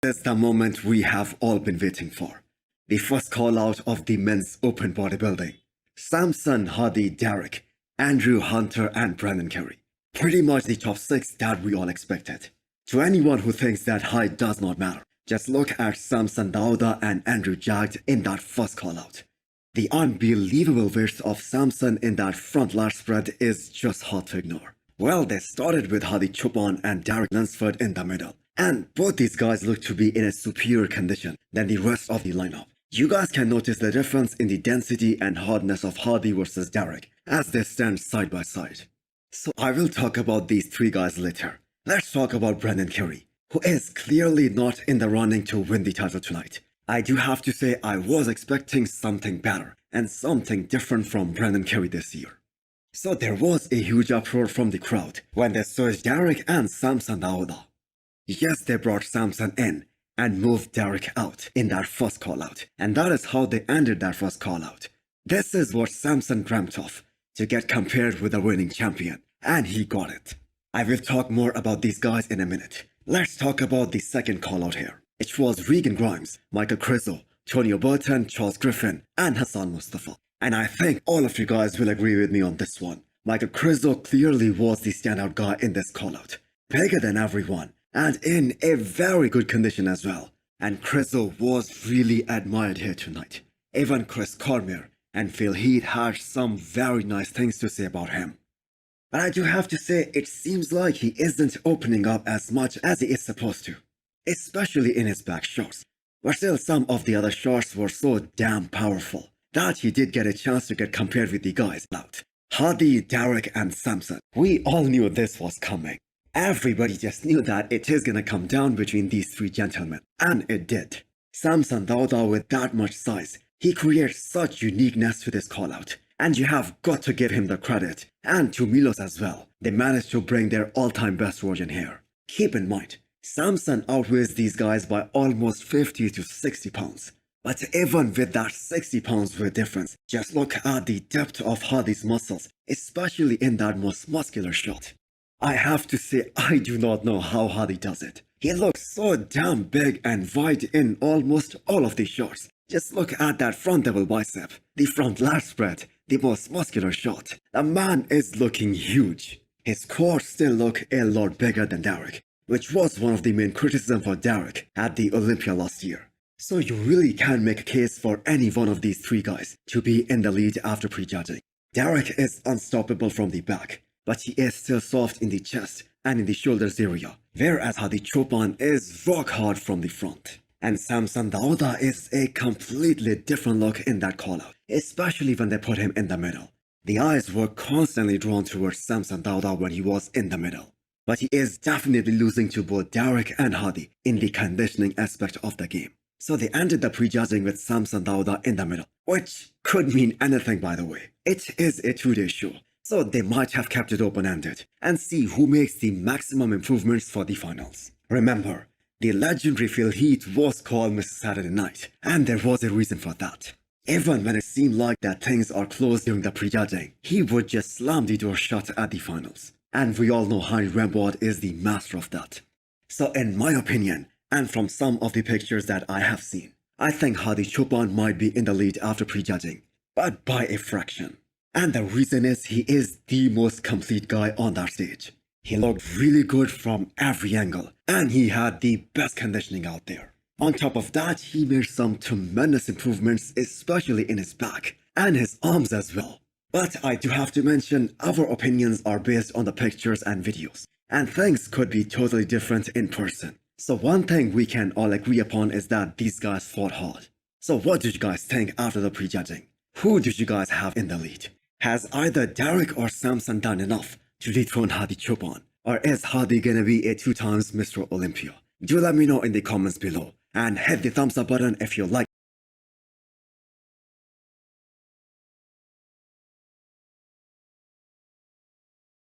It's the moment we have all been waiting for. The first call out of the men's open bodybuilding. Samson, Hadi, Derek, Andrew, Hunter, and Brandon Curry. Pretty much the top 6 that we all expected. To anyone who thinks that height does not matter, just look at Samson Dauda and Andrew Jagged in that first call out. The unbelievable width of Samson in that front lat spread is just hard to ignore. Well, they started with Hadi Chopin and Derek Lunsford in the middle. And both these guys look to be in a superior condition than the rest of the lineup. You guys can notice the difference in the density and hardness of Hadi versus Derek as they stand side by side. So I will talk about these 3 guys later. Let's talk about Brandon Curry, who is clearly not in the running to win the title tonight. I do have to say I was expecting something better and something different from Brandon Curry this year. So there was a huge uproar from the crowd when they saw Derek and Samson Dauda. Yes, they brought Samson in and moved Derek out in that first call out, and that is how they ended that first call out. This is what Samson dreamt of, to get compared with the winning champion, and he got it. I will talk more about these guys in a minute. Let's talk about the second call out here. It was Regan Grimes, Michael Crizo, Tony Burton, Charles Griffin, and Hassan Mustafa. And I think all of you guys will agree with me on this one. Michael Crizo clearly was the standout guy in this call out, bigger than everyone, and in a very good condition as well. And Crizo was really admired here tonight. Even Chris Cormier and Phil Heath had some very nice things to say about him. But I do have to say, it seems like he isn't opening up as much as he is supposed to, especially in his back shots. But still, some of the other shots were so damn powerful that he did get a chance to get compared with the guys out. Hadi, Derek, and Samson. We all knew this was coming. Everybody just knew that it is gonna come down between these 3 gentlemen, and it did. Samson Dauda, with that much size, he creates such uniqueness to this call out, and you have got to give him the credit, and to Milos as well. They managed to bring their all-time best version here. Keep in mind, Samson outweighs these guys by almost 50 to 60 pounds. But even with that 60 pounds weight difference, just look at the depth of Hadi's muscles, especially in that most muscular shot. I have to say, I do not know how Hadi does it. He looks so damn big and wide in almost all of these shots. Just look at that front double bicep, the front lat spread, the most muscular shot. The man is looking huge. His quads still look a lot bigger than Derek, which was one of the main criticisms for Derek at the Olympia last year. So you really can make a case for any one of these 3 guys to be in the lead after prejudging. Derek is unstoppable from the back, but he is still soft in the chest and in the shoulders area, whereas Hadi Chopin is rock hard from the front. And Samson Dauda is a completely different look in that call out, especially when they put him in the middle. The eyes were constantly drawn towards Samson Dauda when he was in the middle. But he is definitely losing to both Derek and Hadi in the conditioning aspect of the game. So they ended the prejudging with Samson Dauda in the middle, which could mean anything, by the way. It is a 2-day show, so they might have kept it open-ended and see who makes the maximum improvements for the finals. Remember, the legendary Phil Heath was called Mr. Saturday Night, and there was a reason for that. Even when it seemed like that things are closed during the prejudging, he would just slam the door shut at the finals. And we all know Henry Rembrandt is the master of that. So in my opinion, and from some of the pictures that I have seen, I think Hadi Chopin might be in the lead after prejudging, but by a fraction. And the reason is he is the most complete guy on that stage. He looked really good from every angle, and he had the best conditioning out there. On top of that, he made some tremendous improvements, especially in his back, and his arms as well. But I do have to mention, our opinions are based on the pictures and videos, and things could be totally different in person. So one thing we can all agree upon is that these guys fought hard. So what did you guys think after the prejudging? Who did you guys have in the lead? Has either Derek or Samson done enough to dethrone Hadi Chopin? Or is Hadi gonna be a 2 times Mr. Olympia? Do let me know in the comments below. And hit the thumbs up button if you like